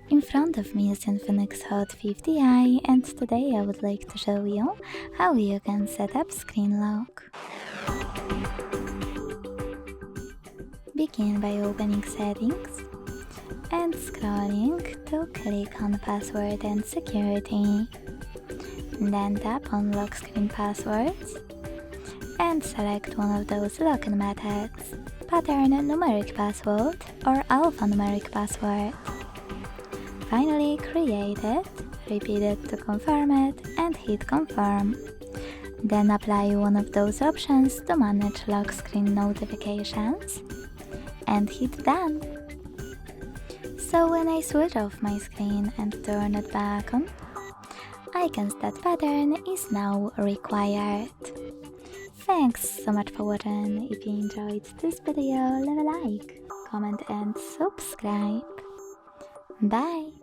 In front of me is INFINIX Hot 50i, and today I would like to show you how you can set up screen lock. Begin by opening Settings and scrolling to click on Password and Security. Then tap on Lock Screen Passwords and select one of those login methods: pattern numeric password or alphanumeric password. Finally create it, repeat it to confirm it, and hit confirm. Then apply one of those options to manage lock screen notifications and hit done. So when I switch off my screen and turn it back on, icons that pattern is now required. Thanks so much for watching. If you enjoyed this video, leave a like, comment and subscribe. Bye!